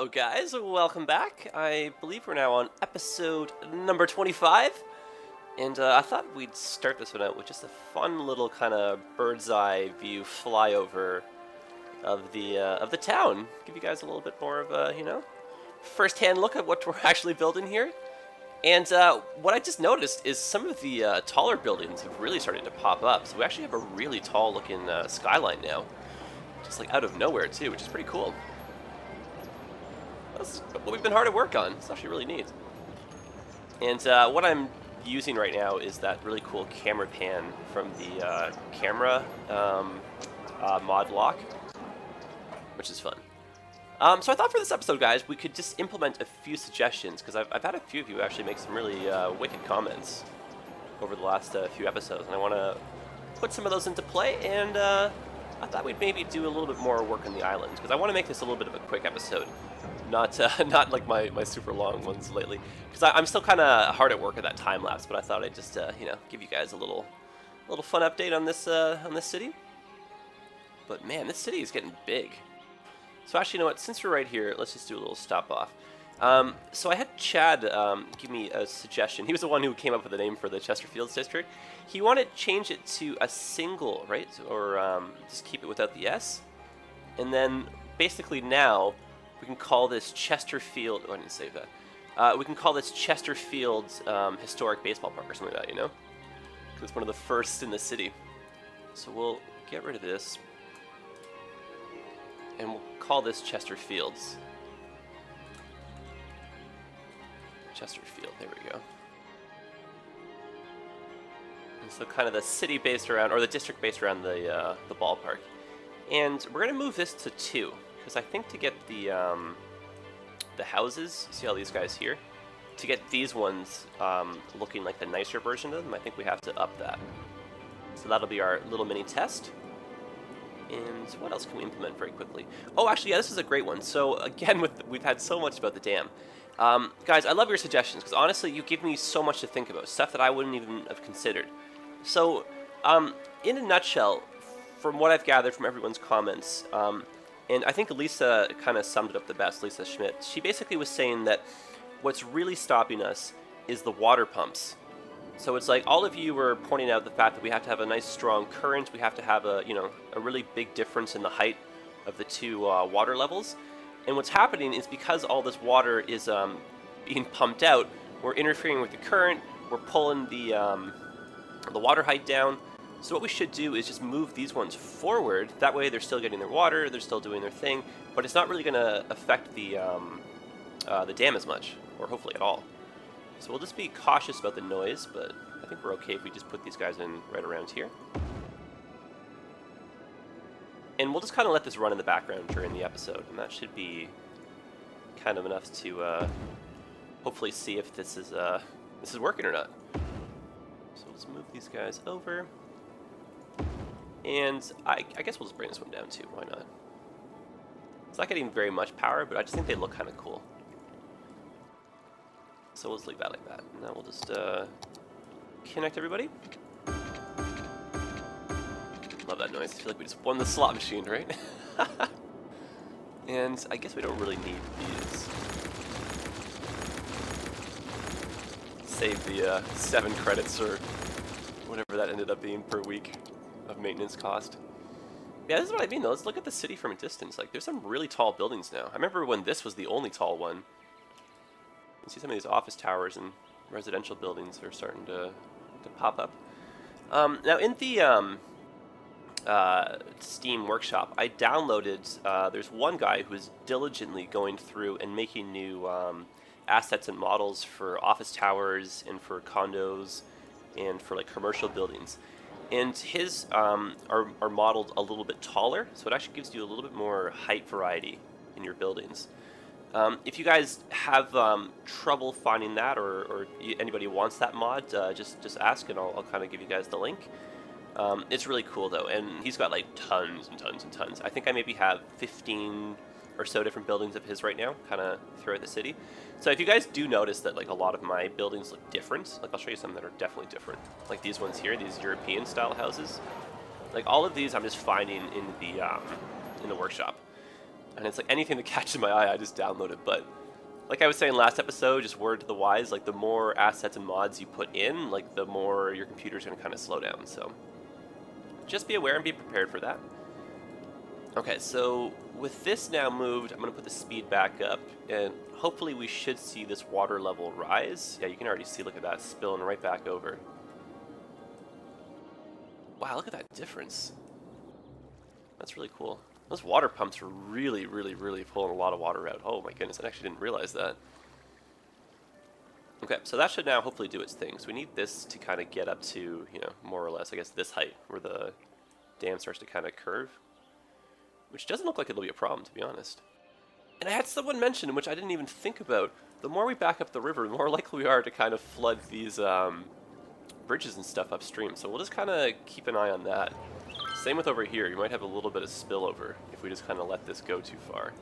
Hello guys, welcome back. I believe we're now on episode number 25, and I thought we'd start this one out with just a fun little kind of bird's eye view flyover of the town. Give you guys a little bit more of a, first-hand look at what we're actually building here. And what I just noticed is some of the taller buildings have really started to pop up. So we actually have a really tall-looking skyline now, just like out of nowhere too, which is pretty cool. That's what we've been hard at work on. It's actually really neat. And what I'm using right now is that really cool camera pan from the camera mod lock, which is fun. So I thought for this episode, guys, we could just implement a few suggestions, because I've had a few of you actually make some really wicked comments over the last few episodes, and I want to put some of those into play, and I thought we'd maybe do a little bit more work on the island, because I want to make this a little bit of a quick episode. Not like my super long ones lately, because I'm still kind of hard at work at that time lapse. But I thought I'd just give you guys a little fun update on this city. But man, this city is getting big. So actually, you know what? Since we're right here, let's just do a little stop off. So I had Chad give me a suggestion. He was the one who came up with the name for the Chesterfields district. He wanted to change it to a single, right, or just keep it without the S, and then basically now. We can call this Chesterfield. Oh, I didn't save that. We can call this Chesterfield's Historic Baseball Park or something like that, you know? Because it's one of the first in the city. So we'll get rid of this. And we'll call this Chesterfield's. Chesterfield, there we go. And so kind of the city based around, or the district based around the ballpark. And we're going to move this to 2. Because I think to get the houses, see all these guys here? To get these ones looking like the nicer version of them, I think we have to up that. So that'll be our little mini test. And what else can we implement very quickly? Oh, actually, yeah, this is a great one. So again, we've had so much about the dam. Guys, I love your suggestions, because honestly, you give me so much to think about, stuff that I wouldn't even have considered. So, in a nutshell, from what I've gathered from everyone's comments, and I think Lisa kind of summed it up the best, Lisa Schmidt. She basically was saying that what's really stopping us is the water pumps. So it's like all of you were pointing out the fact that we have to have a nice strong current. We have to have a really big difference in the height of the two water levels. And what's happening is because all this water is being pumped out, we're interfering with the current. We're pulling the water height down. So what we should do is just move these ones forward. That way they're still getting their water, they're still doing their thing, but it's not really going to affect the dam as much, or hopefully at all. So we'll just be cautious about the noise, but I think we're okay if we just put these guys in right around here. And we'll just kind of let this run in the background during the episode, and that should be kind of enough to hopefully see if this is working or not. So we'll just move these guys over. And I guess we'll just bring this one down too, why not? It's not getting very much power, but I just think they look kind of cool. So we'll just leave that like that. And now we'll just connect everybody. Love that noise. I feel like we just won the slot machine, right? And I guess we don't really need these. Save the 7 credits or whatever that ended up being per week of maintenance cost. Yeah, this is what I mean though. Let's look at the city from a distance. Like, there's some really tall buildings now. I remember when this was the only tall one. You see some of these office towers and residential buildings are starting to pop up. Now in the Steam workshop, I downloaded, there's one guy who is diligently going through and making new assets and models for office towers and for condos and for like commercial buildings. And his are modeled a little bit taller, so it actually gives you a little bit more height variety in your buildings. If you guys have trouble finding that, or anybody wants that mod, just ask and I'll kind of give you guys the link. It's really cool though, and he's got like tons and tons and tons. I think I maybe have 15 or so different buildings of his right now, kind of throughout the city. So if you guys do notice that like a lot of my buildings look different, like I'll show you some that are definitely different. Like these ones here, these European style houses. Like all of these I'm just finding in the workshop. And it's like anything that catches my eye, I just download it. But like I was saying last episode, just word to the wise, like the more assets and mods you put in, like the more your computer's going to kind of slow down. So just be aware and be prepared for that. Okay, so with this now moved, I'm going to put the speed back up, and hopefully we should see this water level rise. Yeah, you can already see, look at that, spilling right back over. Wow, look at that difference. That's really cool. Those water pumps are really, really, really pulling a lot of water out. Oh my goodness, I actually didn't realize that. Okay, so that should now hopefully do its thing. So we need this to kind of get up to, you know, more or less, I guess, this height, where the dam starts to kind of curve. Which doesn't look like it'll be a problem, to be honest. And I had someone mention, which I didn't even think about, the more we back up the river, the more likely we are to kind of flood these bridges and stuff upstream. So we'll just kind of keep an eye on that. Same with over here. You might have a little bit of spillover if we just kind of let this go too far.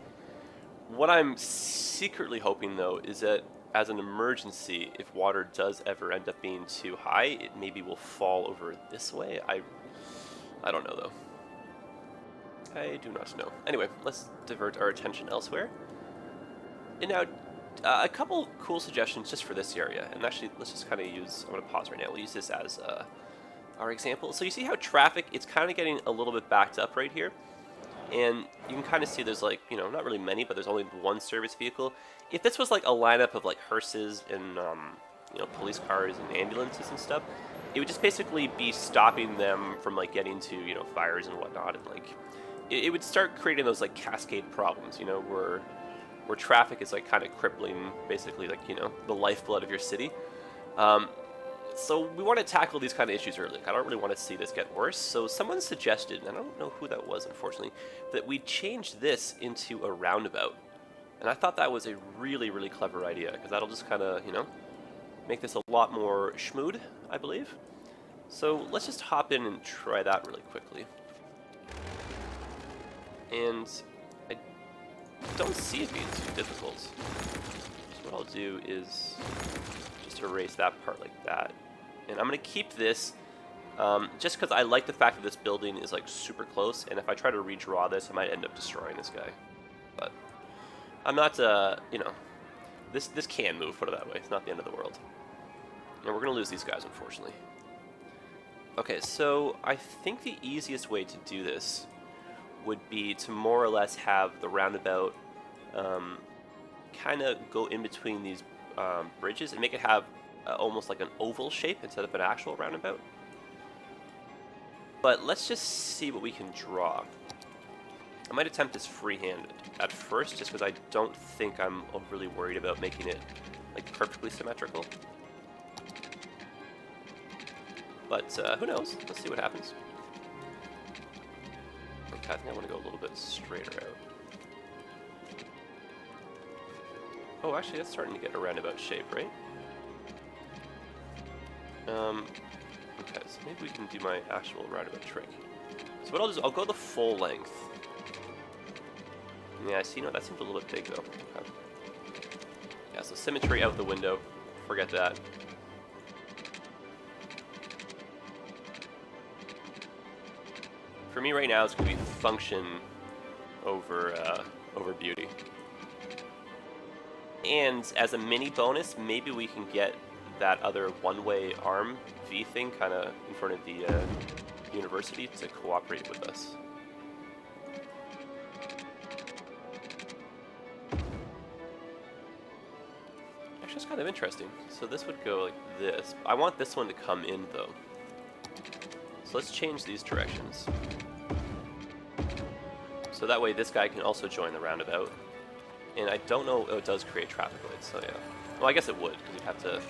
What I'm secretly hoping, though, is that as an emergency, if water does ever end up being too high, it maybe will fall over this way. I don't know, though. I do not know. Anyway, let's divert our attention elsewhere. And now, a couple cool suggestions just for this area. And actually, let's just kind of use, I'm going to pause right now. We'll use this as our example. So you see how traffic, it's kind of getting a little bit backed up right here. And you can kind of see there's like, you know, not really many, but there's only one service vehicle. If this was like a lineup of like hearses and, you know, police cars and ambulances and stuff, it would just basically be stopping them from like getting to, you know, fires and whatnot. And like, it would start creating those like cascade problems, you know, where traffic is like kind of crippling, basically like, you know, the lifeblood of your city. So we want to tackle these kind of issues early. I don't really want to see this get worse. So someone suggested, and I don't know who that was, unfortunately, that we change this into a roundabout. And I thought that was a really, really clever idea, because that'll just kind of, you know, make this a lot more schmood, I believe. So let's just hop in and try that really quickly. And I don't see it being too difficult. So what I'll do is just erase that part like that. And I'm going to keep this just because I like the fact that this building is like super close. And if I try to redraw this, I might end up destroying this guy. But I'm not, you know, this can move, put it that way. It's not the end of the world. And we're going to lose these guys, unfortunately. Okay, so I think the easiest way to do this would be to more or less have the roundabout kind of go in between these bridges and make it have almost like an oval shape instead of an actual roundabout. But let's just see what we can draw. I might attempt this freehand at first, just because I don't think I'm overly worried about making it like perfectly symmetrical. But who knows? Let's see what happens. Okay, I think I want to go a little bit straighter out. Oh, actually, that's starting to get a roundabout shape, right? Okay, so maybe we can do my actual roundabout trick. So what I'll do is I'll go the full length. Yeah, I see. No, that seems a little bit big, though. Okay. Yeah, so symmetry out the window. Forget that. For me right now, it's going to be function over beauty. And as a mini bonus, maybe we can get that other one-way arm V thing kind of in front of the university to cooperate with us. Actually, it's kind of interesting. So this would go like this. I want this one to come in, though. So let's change these directions. So that way this guy can also join the roundabout. And I don't know, oh, it does create traffic lights, so yeah. Well, I guess it would, because you'd have to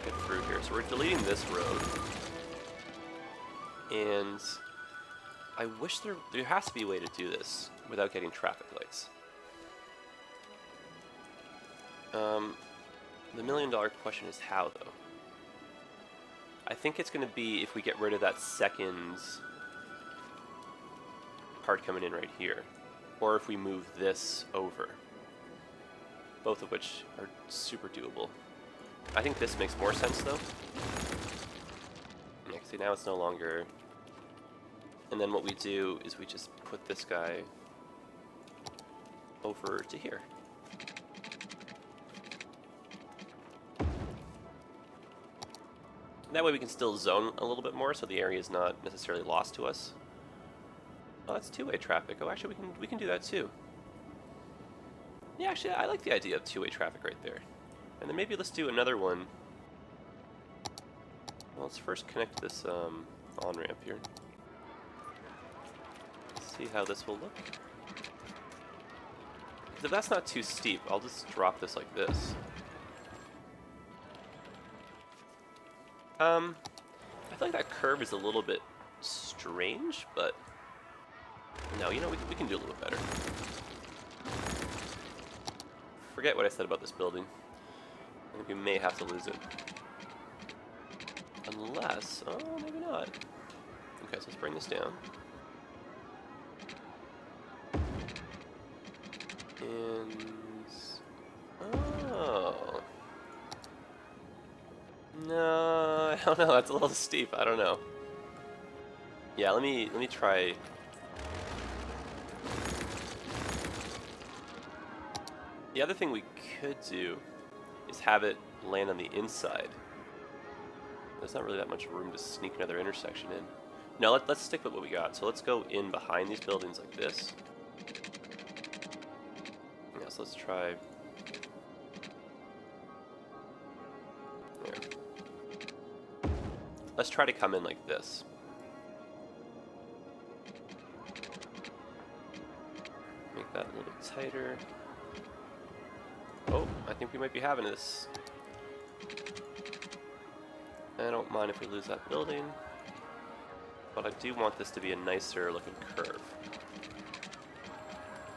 get through here. So we're deleting this road. And I wish there has to be a way to do this without getting traffic lights. The million-dollar question is how, though? I think it's going to be if we get rid of that second part coming in right here, or if we move this over. Both of which are super doable. I think this makes more sense, though. Yeah, see, now it's no longer... And then what we do is we just put this guy over to here. That way we can still zone a little bit more, so the area is not necessarily lost to us. Oh, that's two-way traffic. Oh, actually, we can do that too. Yeah, actually, I like the idea of two-way traffic right there. And then maybe let's do another one. Well, let's first connect this on-ramp here. Let's see how this will look. Because if that's not too steep, I'll just drop this like this. I feel like that curve is a little bit strange, but no, you know, we can do a little bit better. Forget what I said about this building. I think we may have to lose it. Unless, oh, maybe not. Okay, so let's bring this down. And, oh. No, I don't know, that's a little steep, I don't know. Yeah, let me try. The other thing we could do is have it land on the inside. There's not really that much room to sneak another intersection in. No, let's stick with what we got. So let's go in behind these buildings like this. Yeah, so let's try. There. Let's try to come in like this. Make that a little bit tighter. Oh, I think we might be having this. I don't mind if we lose that building, but I do want this to be a nicer looking curve,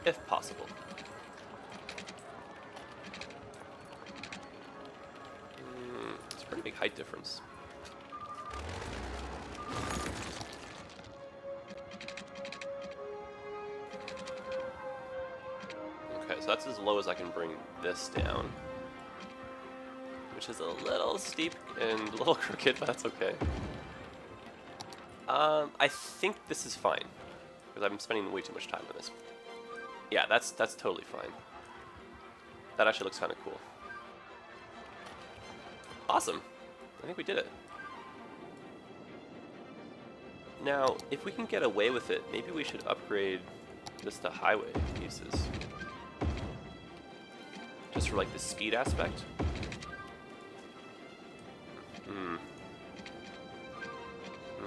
if possible. It's a pretty big height difference. Okay, so that's as low as I can bring this down, which is a little steep and a little crooked, but that's okay. I think this is fine, because I'm spending way too much time on this. Yeah, that's totally fine. That actually looks kind of cool. Awesome. I think we did it. Now, if we can get away with it, maybe we should upgrade this to highway pieces. Just for like the speed aspect.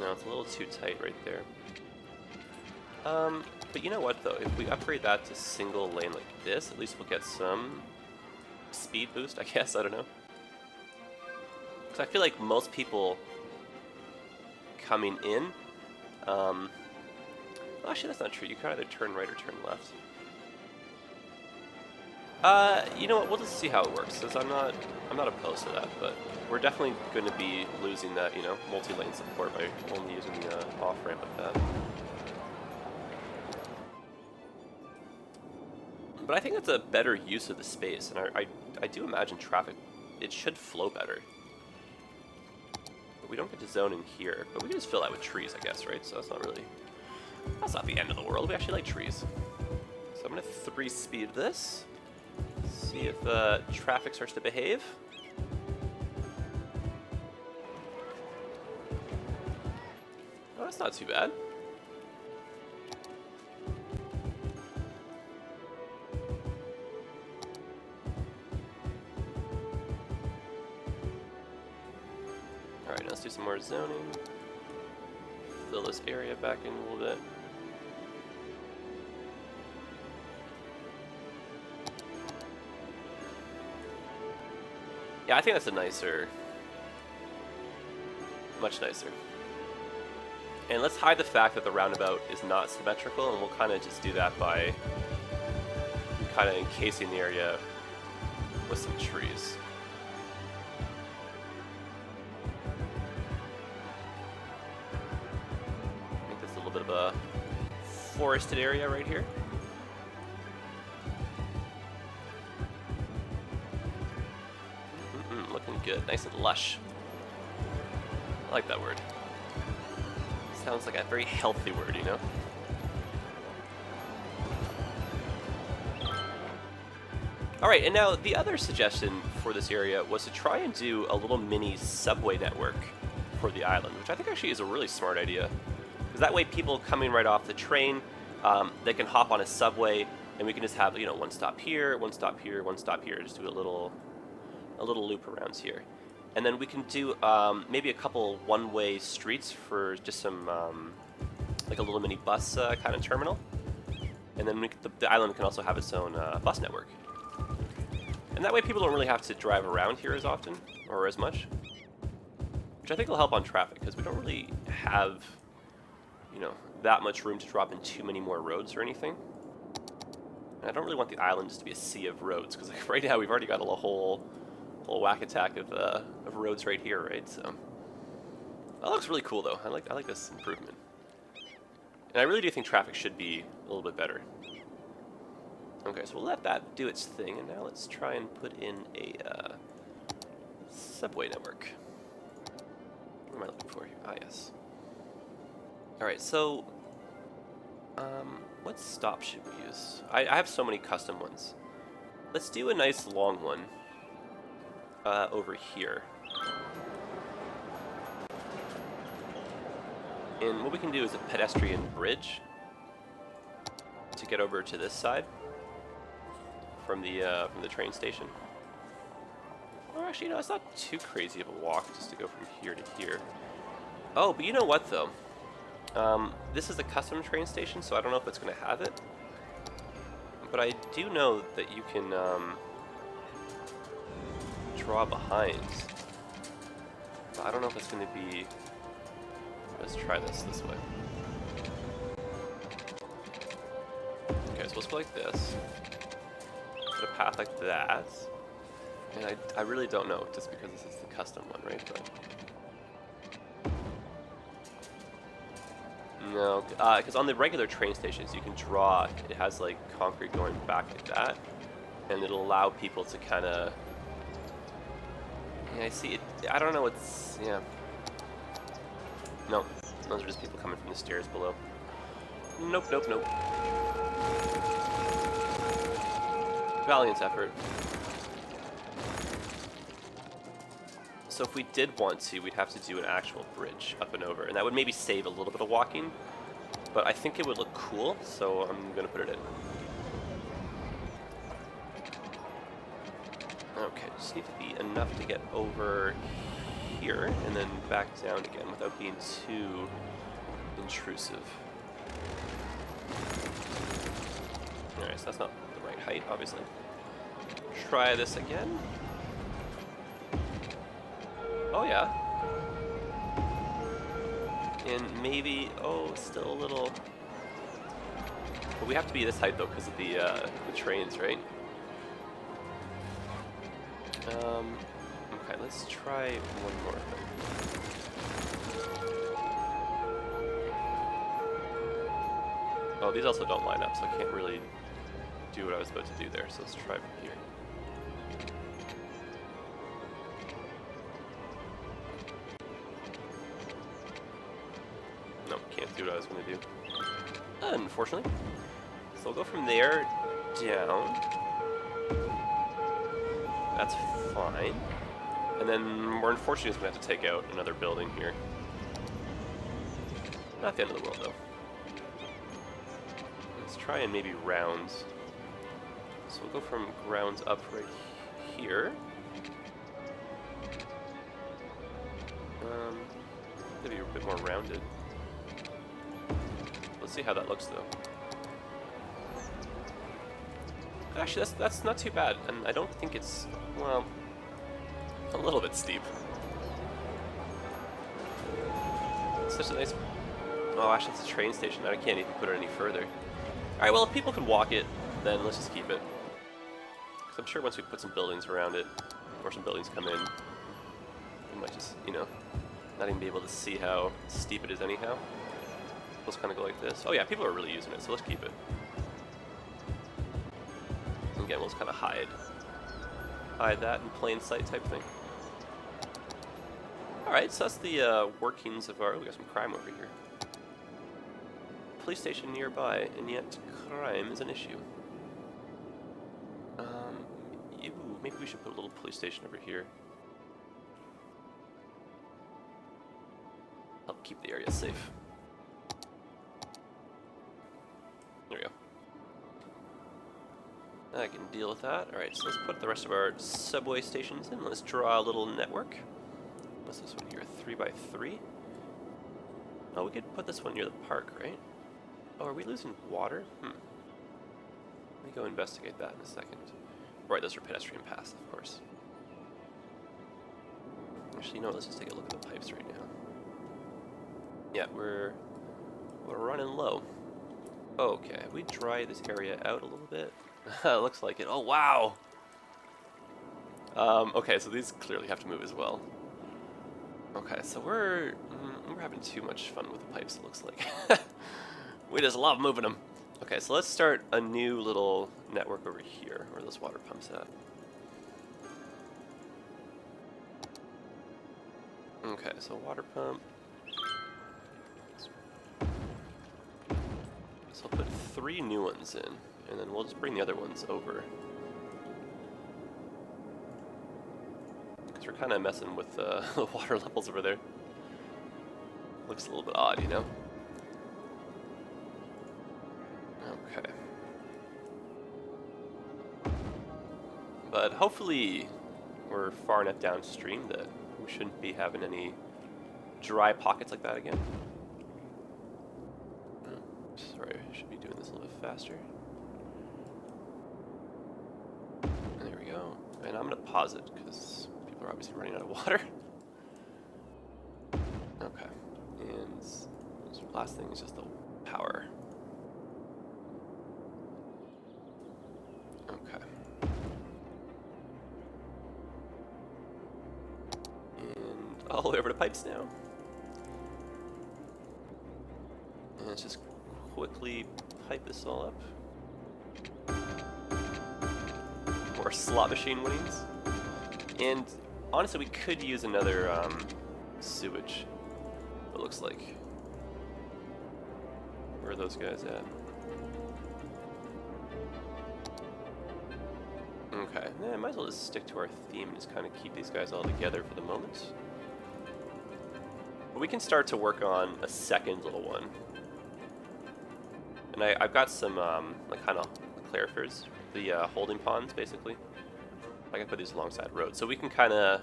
No, it's a little too tight right there. But you know what though? If we upgrade that to single lane like this, at least we'll get some speed boost, I guess. I don't know. Because I feel like most people coming in, well, actually that's not true. You can either turn right or turn left. You know what? We'll just see how it works. Because I'm not opposed to that, but we're definitely going to be losing that, you know, multi-lane support by only using the off-ramp like that. But I think that's a better use of the space, and I do imagine traffic, it should flow better. But we don't get to zone in here, but we can just fill that with trees, I guess, right? So that's not the end of the world. We actually like trees. So I'm going to 3-speed this. See if traffic starts to behave. Oh, that's not too bad. Alright, now let's do some more zoning. Fill this area back in a little bit. Yeah, I think that's a much nicer. And let's hide the fact that the roundabout is not symmetrical, and we'll kind of just do that by kind of encasing the area with some trees. Make this a little bit of a forested area right here. Looking good, nice and lush. I like that word. Sounds like a very healthy word, you know? All right, and now the other suggestion for this area was to try and do a little mini subway network for the island, which I think actually is a really smart idea. Because that way people coming right off the train, they can hop on a subway, and we can just have, you know, one stop here, one stop here, one stop here. Just do a little loop around here. And then we can do maybe a couple one-way streets for just some, like a little mini bus kind of terminal. And then the island can also have its own bus network. And that way people don't really have to drive around here as often, or as much. Which I think will help on traffic, because we don't really have, you know, that much room to drop in too many more roads or anything. And I don't really want the island just to be a sea of roads, because like, right now we've already got a whole whack attack of roads right here, right? So that looks really cool, though. I like this improvement. And I really do think traffic should be a little bit better. Okay, so we'll let that do its thing, and now let's try and put in a subway network. What am I looking for here? Ah, yes. Alright, so what stop should we use? I have so many custom ones. Let's do a nice long one over here. And what we can do is a pedestrian bridge to get over to this side from the train station. Oh, actually, no, it's not too crazy of a walk just to go from here to here. Oh, but you know what, though? This is a custom train station, so I don't know if it's going to have it. But I do know that you can draw behind. But I don't know if it's going to be... Let's try this way. Okay, so let's go like this. Put a path like that. And I really don't know, just because this is the custom one, right? But no, because on the regular train stations, you can draw. It has like concrete going back like that, and it'll allow people to kind of. Yeah, I see it. I don't know. It's yeah. No, those are just people coming from the stairs below. Nope, nope, nope. Valiant effort. So if we did want to, we'd have to do an actual bridge up and over, and that would maybe save a little bit of walking, but I think it would look cool, so I'm going to put it in. Okay, just need to be enough to get over here, and then back down again without being too intrusive. Alright, so that's not the right height, obviously. Try this again. Oh yeah. And maybe, oh, still a little... But we have to be this height though because of the trains, right? Okay, let's try one more thing. Oh, these also don't line up, so I can't really do what I was about to do there, so let's try from here. No, can't do what I was going to do. Unfortunately. So we'll go from there down. That's fine. And then we're unfortunately just going to have to take out another building here. Not the end of the world, though. Let's try and maybe round. So we'll go from grounds up right here. Maybe a bit more rounded. Let's see how that looks, though. Actually, that's not too bad, and I don't think it's, well, a little bit steep. It's such a nice... Oh, actually, it's a train station. I can't even put it any further. Alright, well, if people can walk it, then let's just keep it. Because I'm sure once we put some buildings around it, or some buildings come in, we might just, you know, not even be able to see how steep it is anyhow. Let's kind of go like this. Oh yeah, people are really using it, so let's keep it. And again, we'll just kind of hide that in plain sight type thing. Alright, so that's the workings of our... Oh, we got some crime over here. Police station nearby, and yet crime is an issue. We should put a little police station over here. Help keep the area safe. There we go. I can deal with that. Alright, so let's put the rest of our subway stations in. Let's draw a little network. What's this one here? 3x3? Oh, we could put this one near the park, right? Oh, are we losing water? Let me go investigate that in a second. Right, those are pedestrian paths, of course. Actually, you know what? Let's just take a look at the pipes right now. Yeah, we're running low. Okay, we dry this area out a little bit. Looks like it. Oh, wow! Okay, so these clearly have to move as well. Okay, so we're having too much fun with the pipes, it looks like. We just love moving them. Okay, so let's start a new little network over here, where those water pumps at. Okay, so water pump. So I'll put 3 new ones in, and then we'll just bring the other ones over. Because we're kind of messing with the water levels over there. Looks a little bit odd, you know? Okay. But hopefully we're far enough downstream that we shouldn't be having any dry pockets like that again. Sorry, I should be doing this a little bit faster. There we go. And I'm going to pause it because people are obviously running out of water. Okay. And the last thing is just the power. Okay. And all the way over to pipes now. And let's just quickly pipe this all up. More slot machine winnings. And honestly, we could use another sewage, it looks like. Where are those guys at? Okay, yeah, might as well just stick to our theme and just kind of keep these guys all together for the moment. But we can start to work on a second little one. And I've got some like kind of clarifiers, the holding ponds basically. I can put these alongside roads, so we can kind of,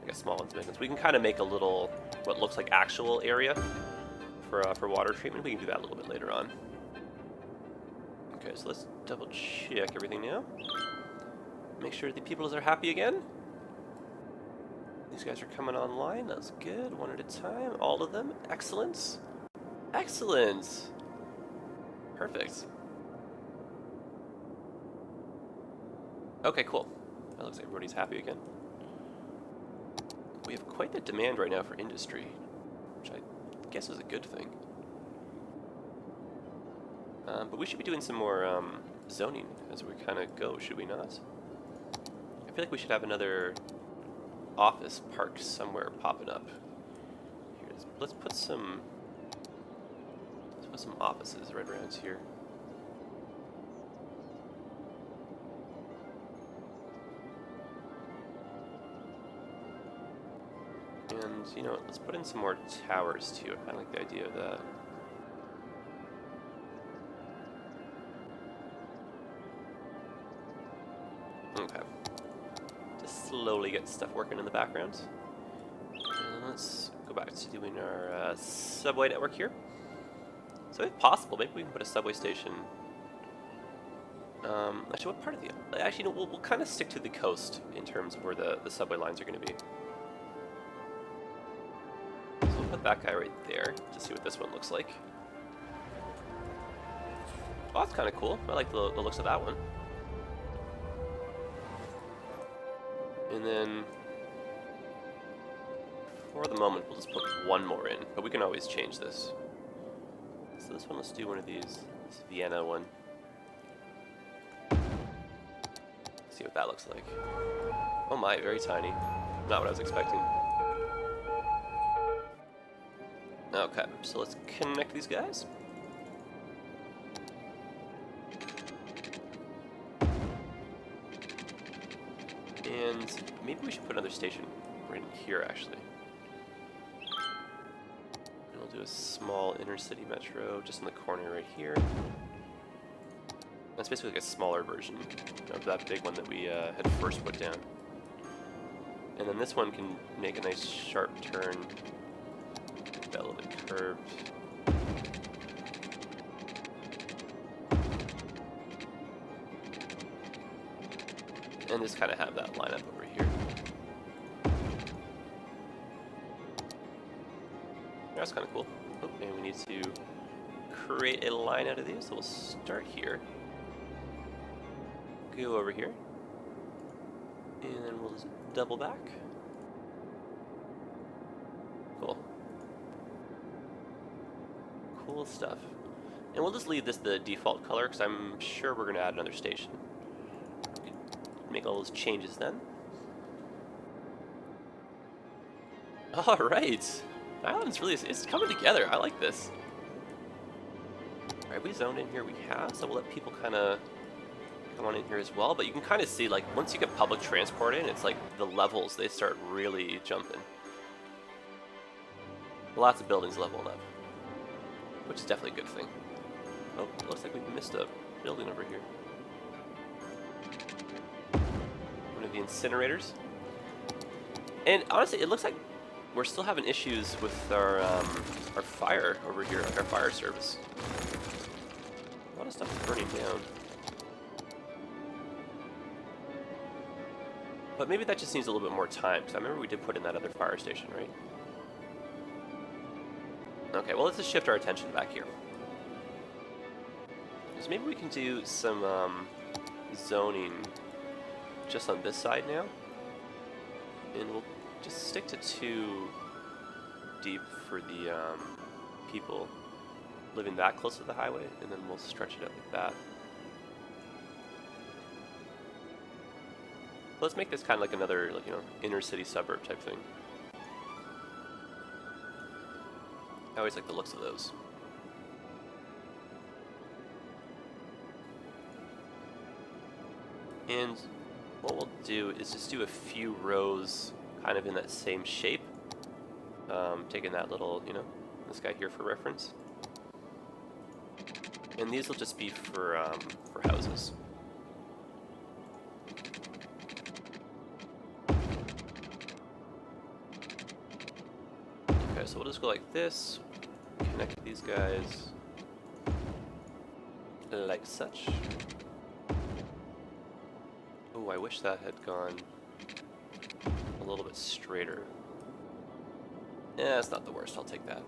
I guess small ones make sense. We can kind of make a little what looks like actual area for water treatment. We can do that a little bit later on. Okay, so let's double check everything now. Make sure the peoples are happy again. These guys are coming online. That's good. One at a time. All of them. Excellent. Excellent. Perfect. Okay, cool. That looks like everybody's happy again. We have quite the demand right now for industry, which I guess is a good thing. But we should be doing some more zoning as we kind of go, should we not? I feel like we should have another office park somewhere popping up. Here, let's put some offices right around here. And, you know, let's put in some more towers too. I kind of like the idea of that. Okay. Just slowly get stuff working in the background. And let's go back to doing our subway network here. So if possible, maybe we can put a subway station. Actually, what part of the... Actually, no, we'll kind of stick to the coast in terms of where the subway lines are going to be. So we'll put that guy right there to see what this one looks like. Oh, that's kind of cool. I like the looks of that one. And then, for the moment, we'll just put one more in, but we can always change this. So this one, let's do one of these. This Vienna one. See what that looks like. Oh my, very tiny. Not what I was expecting. Okay, so let's connect these guys. And maybe we should put another station right here, actually. And we'll do a small inner city metro just in the corner right here. That's basically like a smaller version of that big one that we had first put down. And then this one can make a nice sharp turn, make that a little bit curved. And just kind of have that line up over here. That's kind of cool. Oh, and we need to create a line out of these, so we'll start here. Go over here. And then we'll just double back. Cool. Cool stuff. And we'll just leave this the default color, because I'm sure we're going to add another station. Make all those changes then. Alright! Island's really, it's coming together. I like this. Alright, we zoned in here, we have, so we'll let people kind of come on in here as well. But you can kind of see, like, once you get public transport in, it's like the levels, they start really jumping. Lots of buildings leveling up, which is definitely a good thing. Oh, it looks like we missed a building over here. One of the incinerators. And honestly, it looks like we're still having issues with our fire over here, like our fire service. A lot of stuff is burning down. But maybe that just needs a little bit more time, because I remember we did put in that other fire station, right? Okay, well, let's just shift our attention back here. So maybe we can do some zoning just on this side now. And we'll just stick to 2 deep for the people living that close to the highway, and then we'll stretch it out like that. Let's make this kind of like another, like, you know, inner city suburb type thing. I always like the looks of those. And what we'll do is just do a few rows kind of in that same shape. Taking that little, you know, this guy here for reference. And these will just be for houses. Okay, so we'll just go like this, connect these guys like such. Oh, I wish that had gone a little bit straighter. Yeah, it's not the worst, I'll take that.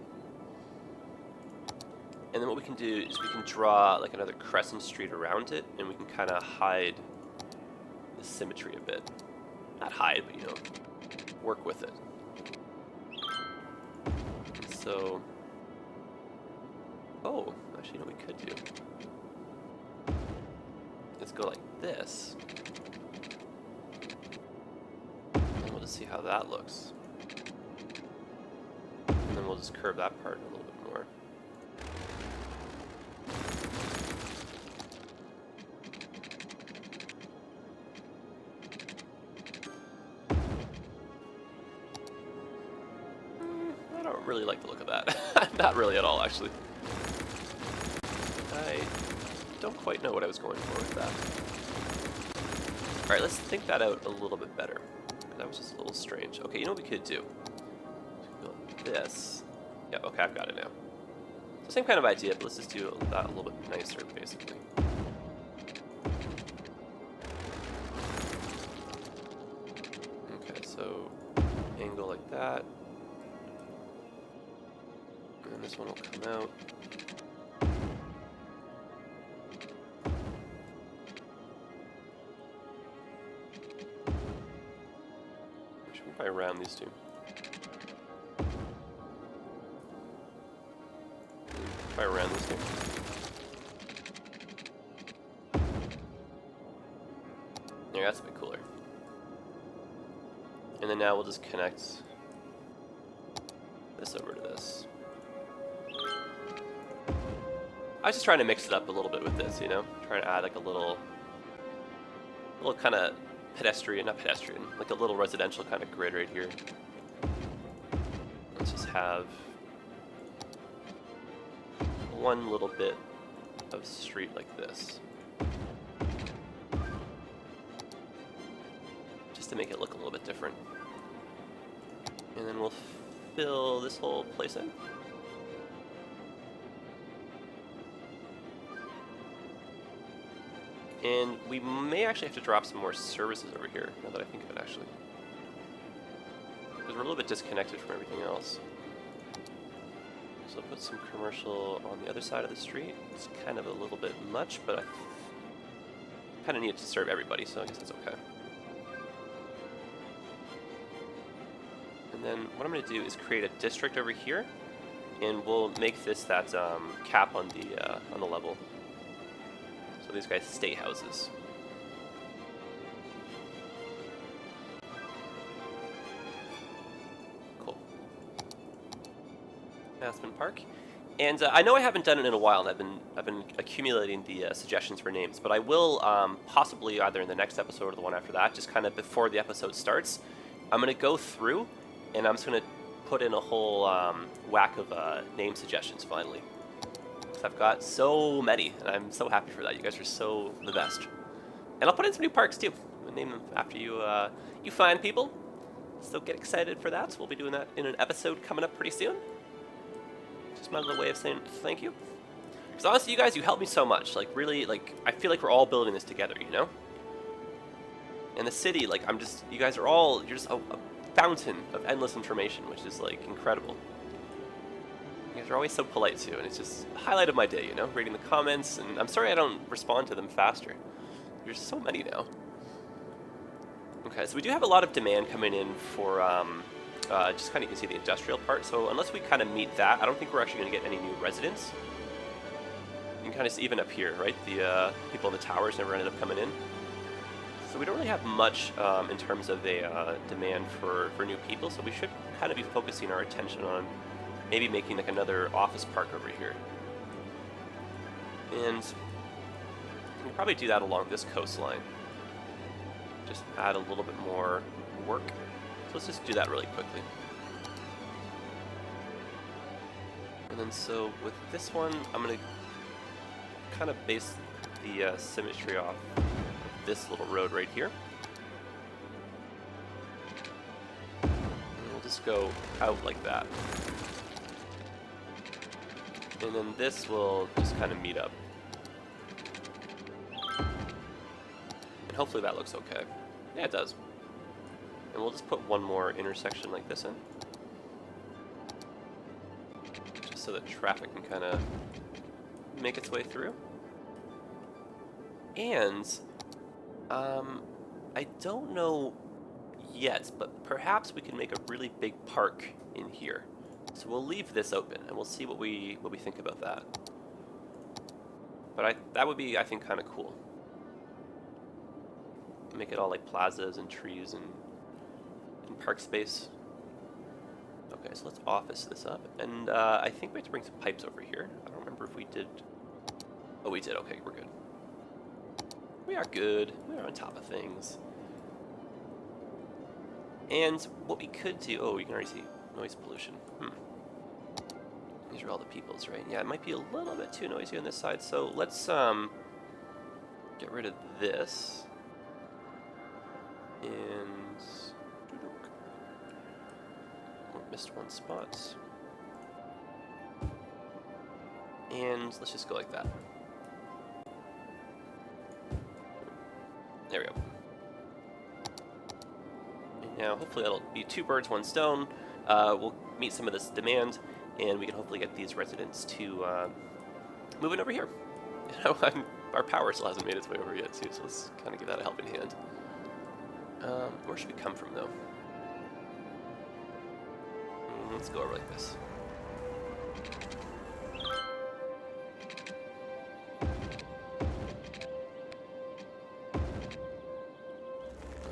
And then what we can do is we can draw like another crescent street around it, and we can kind of hide the symmetry a bit. Not hide, but, you know, work with it. So, oh, actually, you know what we could do? Let's go like this. And we'll just see how that looks. And then we'll just curve that part a little bit more. I don't really like the look of that. Not really at all, actually. I don't quite know what I was going for with that. Alright, let's think that out a little bit better. That was just a little strange. Okay, you know what we could do? Go like this. Yeah, okay, I've got it now. So same kind of idea, but let's just do that a little bit nicer, basically. Okay, so angle like that. And this one will come out. Should we probably round these two? Probably round these two. Yeah, that's a bit cooler. And then now we'll just connect this over to this. I was just trying to mix it up a little bit with this, you know? Trying to add like a little kind of pedestrian, not pedestrian, like a little residential kind of grid right here. Let's just have one little bit of street like this. Just to make it look a little bit different. And then we'll fill this whole place in. And we may actually have to drop some more services over here, now that I think of it, actually. Because we're a little bit disconnected from everything else. So I'll put some commercial on the other side of the street. It's kind of a little bit much, but I kind of need it to serve everybody, so I guess that's okay. And then what I'm going to do is create a district over here, and we'll make this that cap on the level. So these guys stay houses. Cool. Aspen Park. And I know I haven't done it in a while, and I've been accumulating the suggestions for names, but I will possibly either in the next episode or the one after that, just kind of before the episode starts, I'm going to go through and I'm just going to put in a whole whack of name suggestions finally. I've got so many, and I'm so happy for that. You guys are so the best. And I'll put in some new parks too. I'll name them after you, you fine people. So get excited for that. We'll be doing that in an episode coming up pretty soon. Just my little way of saying thank you. Because honestly, you guys, you helped me so much. Like really, like I feel like we're all building this together, you know. And the city, like you guys are all, you're just a fountain of endless information, which is like incredible. You guys are always so polite too, and it's just a highlight of my day, you know, reading the comments, and I'm sorry I don't respond to them faster. There's so many now. Okay, so we do have a lot of demand coming in for, just kind of you can see the industrial part, so unless we kind of meet that, I don't think we're actually going to get any new residents. You can kind of see even up here, right, the people in the towers never ended up coming in. So we don't really have much in terms of a demand for new people, so we should kind of be focusing our attention on maybe making like another office park over here. And we can probably do that along this coastline. Just add a little bit more work. So let's just do that really quickly. And then so with this one, I'm going to kind of base the symmetry off of this little road right here. And we'll just go out like that. And then this will just kind of meet up. And hopefully that looks okay. Yeah, it does. And we'll just put one more intersection like this in. Just so that traffic can kind of make its way through. And I don't know yet, but perhaps we can make a really big park in here. So we'll leave this open, and we'll see what we think about that. But that would be, I think, kind of cool. Make it all like plazas and trees and park space. Okay, so let's office this up, and I think we have to bring some pipes over here. I don't remember if we did. Oh, we did. Okay, we're good. We are good. We are on top of things. And what we could do. Oh, you can already see noise pollution. These are all the peoples, right? Yeah, it might be a little bit too noisy on this side, so let's get rid of this. And missed one spot. And let's just go like that. There we go. And now hopefully that'll be two birds, one stone. We'll meet some of this demand, and we can hopefully get these residents to move in over here. You know, our power still hasn't made its way over yet too, so let's kind of give that a helping hand. Where should we come from though? Let's go over like this.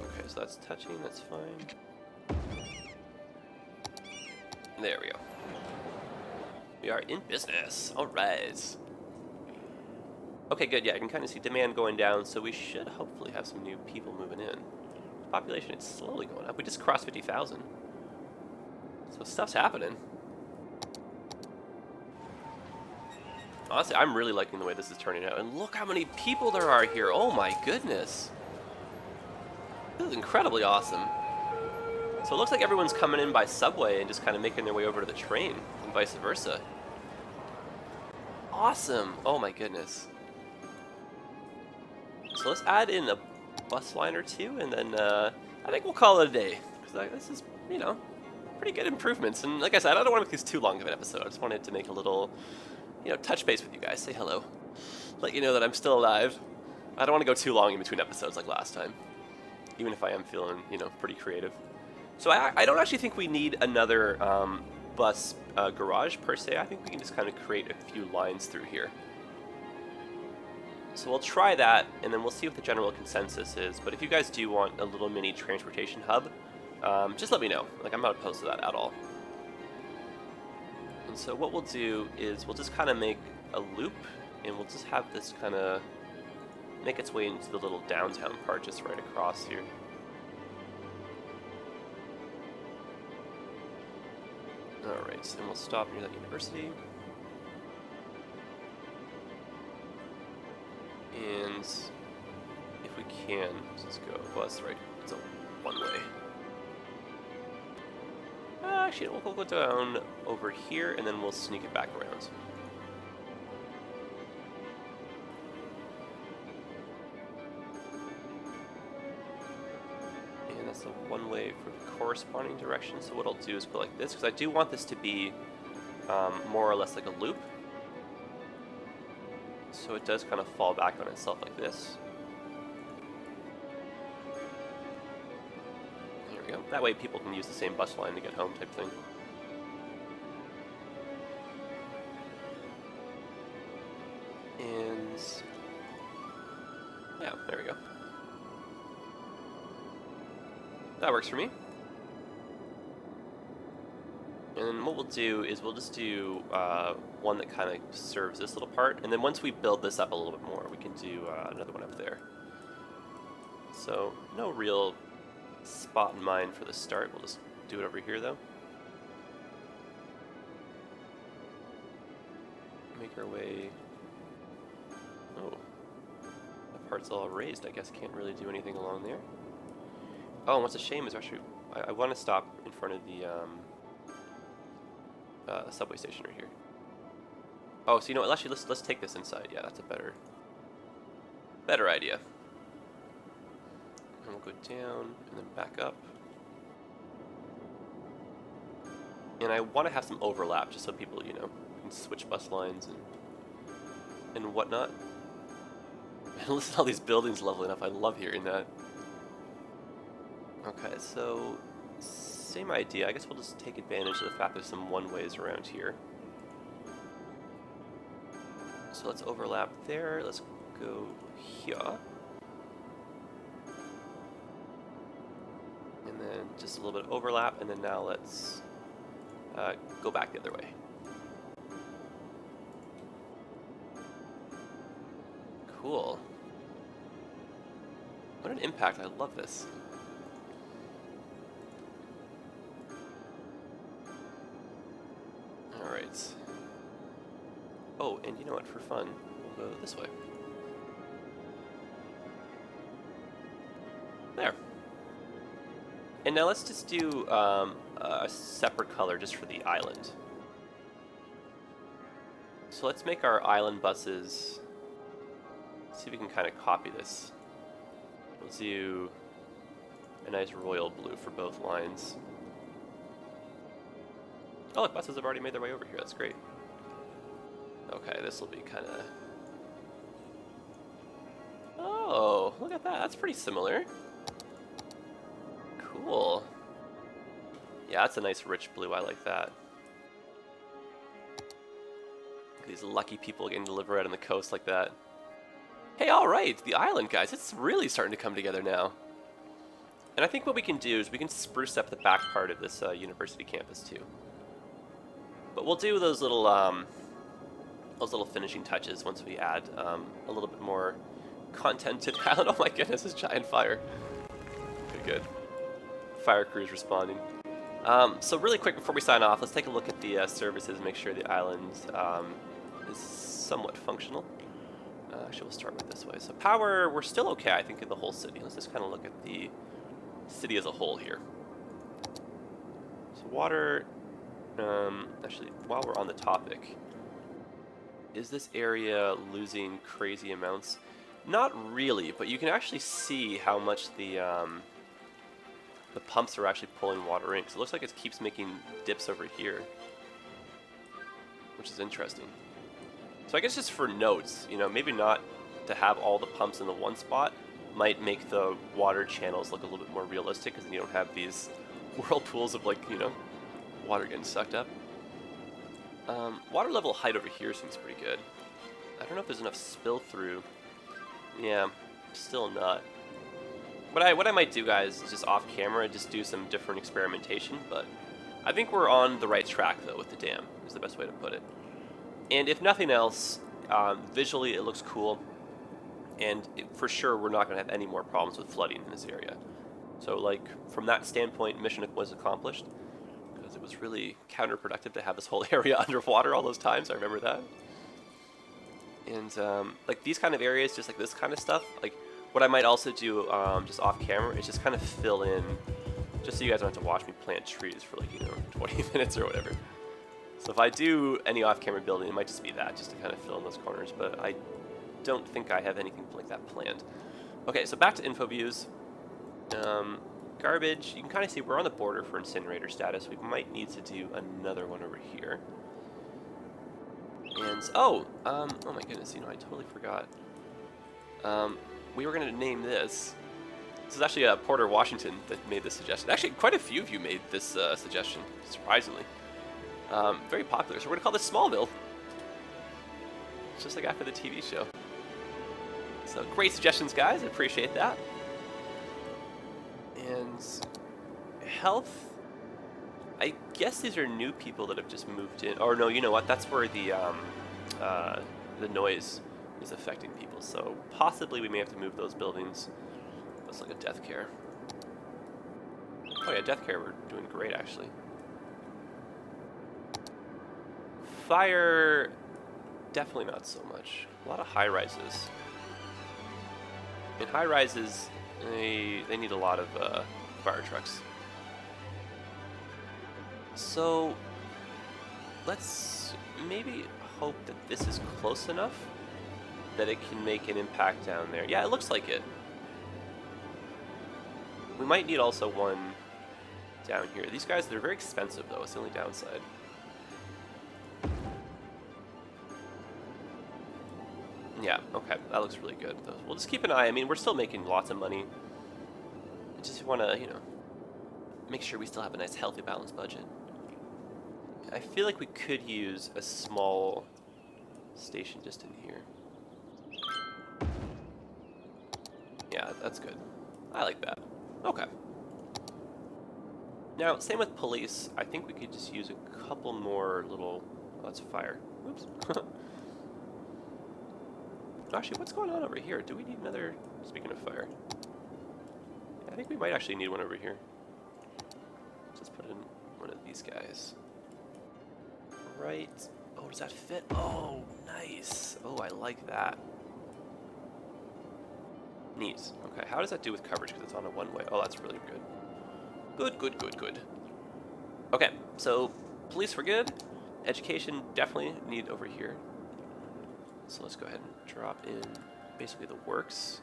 Okay, so that's touching, that's fine. There we go. We are in business. All right. Okay, good. Yeah, you can kind of see demand going down, so we should hopefully have some new people moving in. population, it's slowly going up. We just crossed 50,000. So stuff's happening. Honestly, I'm really liking the way this is turning out. And look how many people there are here. Oh my goodness. This is incredibly awesome. So it looks like everyone's coming in by subway and just kind of making their way over to the train and vice versa. Awesome. Oh my goodness. So let's add in a bus line or two, and then I think we'll call it a day. Because this is, you know, pretty good improvements. And like I said, I don't want to make this too long of an episode. I just wanted to make a little, you know, touch base with you guys. Say hello. Let you know that I'm still alive. I don't want to go too long in between episodes like last time. Even if I am feeling, you know, pretty creative. So I don't actually think we need another bus garage per se. I think we can just kind of create a few lines through here. So we'll try that, and then we'll see what the general consensus is. But if you guys do want a little mini transportation hub, just let me know. Like, I'm not opposed to that at all. And so what we'll do is we'll just kind of make a loop, and we'll just have this kind of make its way into the little downtown part just right across here. Alright, and we'll stop near that university. And if we can, let's go. Well, that's right. It's a one-way. Actually, we'll go down over here, and then we'll sneak it back around. And that's a one-way for the corresponding direction. So what I'll do is go like this, because I do want this to be more or less like a loop. So it does kind of fall back on itself like this. There we go. That way people can use the same bus line to get home type thing. And yeah, there we go. That works for me. And then what we'll do is we'll just do one that kind of serves this little part, and then once we build this up a little bit more, we can do another one up there. So no real spot in mind for the start. We'll just do it over here though. Make our way. Oh, that part's all raised. I guess can't really do anything along there. Oh, and what's a shame is actually I want to stop in front of the subway station right here. Oh, so you know what? Actually, let's take this inside. Yeah, that's a better idea. And we'll go down and then back up. And I want to have some overlap just so people, you know, can switch bus lines and whatnot. And listen to all these buildings leveling up. I love hearing that. Okay, so same idea. I guess we'll just take advantage of the fact there's some one-ways around here. So let's overlap there. Let's go here. And then just a little bit of overlap, and then now let's go back the other way. Cool. What an impact. I love this. Alright. Oh, and you know what? For fun, we'll go this way. There. And now let's just do a separate color just for the island. So let's make our island buses. See if we can kind of copy this. We'll do a nice royal blue for both lines. Oh, look, buses have already made their way over here. That's great. Okay, this will be kind of... Oh, look at that. That's pretty similar. Cool. Yeah, that's a nice rich blue. I like that. These lucky people getting to live right on the coast like that. Hey, alright, the island, guys. It's really starting to come together now. And I think what we can do is we can spruce up the back part of this university campus, too. But we'll do those little finishing touches once we add a little bit more content to the island. Oh my goodness, this giant fire. pretty good. Fire crews responding. So really quick before we sign off, let's take a look at the services and make sure the island is somewhat functional. Actually, we'll start with this way. So power, we're still okay, I think, in the whole city. Let's just kind of look at the city as a whole here. So water, actually, while we're on the topic, is this area losing crazy amounts? Not really, but you can actually see how much the pumps are actually pulling water in. So it looks like it keeps making dips over here, which is interesting. So I guess just for notes, you know, maybe not to have all the pumps in the one spot might make the water channels look a little bit more realistic, because then you don't have these whirlpools of, like, you know, water getting sucked up. Water level height over here seems pretty good. I don't know if there's enough spill through. Yeah, still not. What I might do, guys, is just off camera just do some different experimentation, but I think we're on the right track, though, with the dam, is the best way to put it. And if nothing else, visually it looks cool, and for sure we're not going to have any more problems with flooding in this area. So, like, from that standpoint, mission was accomplished, because it was really counterproductive to have this whole area underwater all those times. I remember that. And like these kind of areas, just like this kind of stuff, like what I might also do just off camera is just kind of fill in, just so you guys don't have to watch me plant trees for, like, you know, 20 minutes or whatever. So if I do any off-camera building, it might just be that, just to kind of fill in those corners, but I don't think I have anything like that planned. Okay, so back to info views. Garbage, you can kind of see we're on the border for incinerator status. We might need to do another one over here. And, oh my goodness, you know, I totally forgot. We were going to name this. This is actually Porter Washington that made this suggestion. Actually, quite a few of you made this suggestion, surprisingly. Very popular, so we're going to call this Smallville. It's just like after the TV show. So, great suggestions, guys. I appreciate that. And health, I guess these are new people that have just moved in. Or no, you know what? That's where the noise is affecting people. So possibly we may have to move those buildings. Let's look at death care. Oh yeah, death care, we're doing great actually. Fire, definitely not so much. A lot of high rises. In high rises, they need a lot of fire trucks. So let's maybe hope that this is close enough that it can make an impact down there. Yeah, it looks like it. We might need also one down here. These guys, they're very expensive though. It's the only downside. Yeah, okay, that looks really good. We'll just keep an eye. I mean, we're still making lots of money. I just want to, you know, make sure we still have a nice, healthy, balanced budget. I feel like we could use a small station just in here. Yeah, that's good. I like that. Okay. Now, same with police. I think we could just use a couple more little... Oh, that's fire. Oops. Actually, what's going on over here? Do we need another... Speaking of fire. I think we might actually need one over here. Let's put in one of these guys. Right. Oh, does that fit? Oh, nice. Oh, I like that. Neat. Okay, how does that do with coverage? Because it's on a one-way. Oh, that's really good. Good, good, good, good. Okay, so police were good. Education definitely need over here. So let's go ahead and drop in basically the works.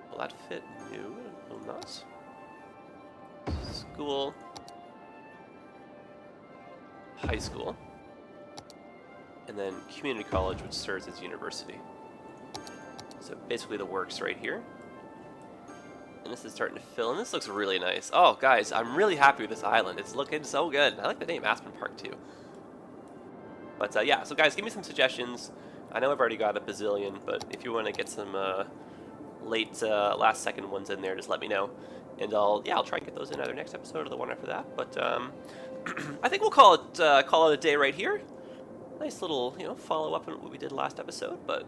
Will that fit? No, it will not. School. High school. And then community college, which serves as university. So basically the works right here. And this is starting to fill, and this looks really nice. Oh, guys, I'm really happy with this island. It's looking so good. I like the name Aspen Park, too. But, yeah, so guys, give me some suggestions. I know I've already got a bazillion, but if you want to get some late, last-second ones in there, just let me know. And I'll try and get those in either next episode or the one after that. But I think we'll call it a day right here. Nice little, follow-up on what we did last episode. But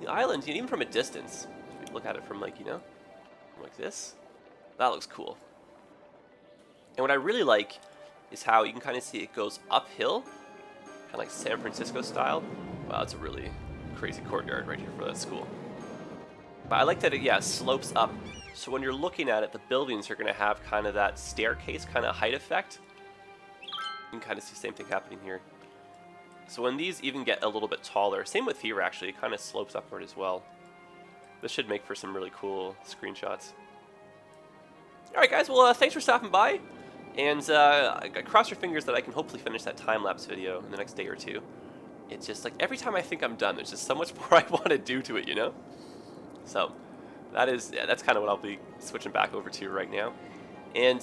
the island, even from a distance, if you look at it from, like this, That looks cool. And what I really like is how you can kind of see it goes uphill, kind of like San Francisco style. Wow, that's a really crazy courtyard right here for that school. But I like that it, yeah, slopes up. So when you're looking at it, the buildings are going to have kind of that staircase kind of height effect. You can kind of see the same thing happening here. So when these even get a little bit taller, same with here actually, it kind of slopes upward as well. This should make for some really cool screenshots. Alright guys, well thanks for stopping by. And cross your fingers that I can hopefully finish that time-lapse video in the next day or two. It's just like every time I think I'm done, there's just so much more I want to do to it, you know? So that's kind of what I'll be switching back over to right now. And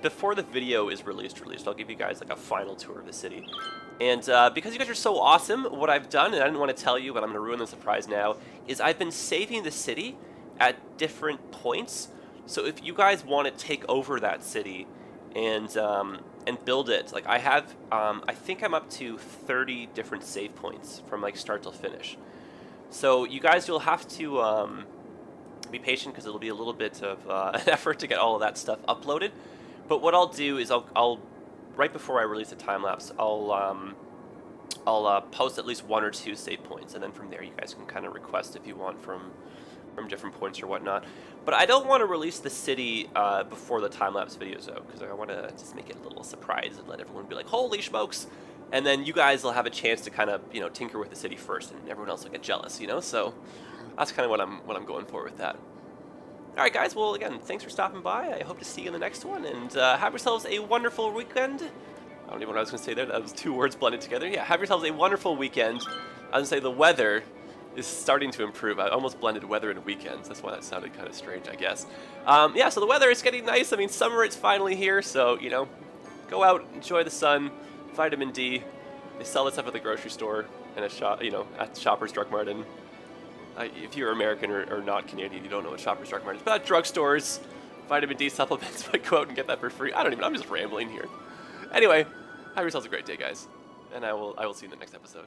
before the video is released, I'll give you guys like a final tour of the city. And because you guys are so awesome, what I've done, and I didn't want to tell you, but I'm going to ruin the surprise now, is I've been saving the city at different points. So if you guys want to take over that city and build it, like I have, I think I'm up to 30 different save points from like start till finish. So you guys, you'll have to be patient because it'll be a little bit of an effort to get all of that stuff uploaded. But what I'll do is I'll right before I release the time lapse, I'll post at least 1 or 2 save points, and then from there you guys can kind of request if you want from different points or whatnot. But I don't want to release the city before the time lapse videos though, because I want to just make it a little surprise and let everyone be like, holy smokes! And then you guys will have a chance to kind of, you know, tinker with the city first, and everyone else will get jealous, you know. So that's kind of what I'm going for with that. All right, guys. Well, again, thanks for stopping by. I hope to see you in the next one, and have yourselves a wonderful weekend. I don't even know what I was going to say there. That was 2 words blended together. Yeah, have yourselves a wonderful weekend. I was going to say the weather is starting to improve. I almost blended weather and weekends. That's why that sounded kind of strange, I guess. Yeah, so the weather is getting nice. I mean, summer is finally here, so, you know, go out, enjoy the sun, vitamin D. They sell this stuff at the grocery store and at shop, you know, at Shoppers Drug Mart. And if you're American or not Canadian, you don't know what Shoppers Drug Mart is. But at drugstores, vitamin D supplements, but go out and get that for free. I'm just rambling here. Anyway, have yourselves a great day, guys. And I will see you in the next episode.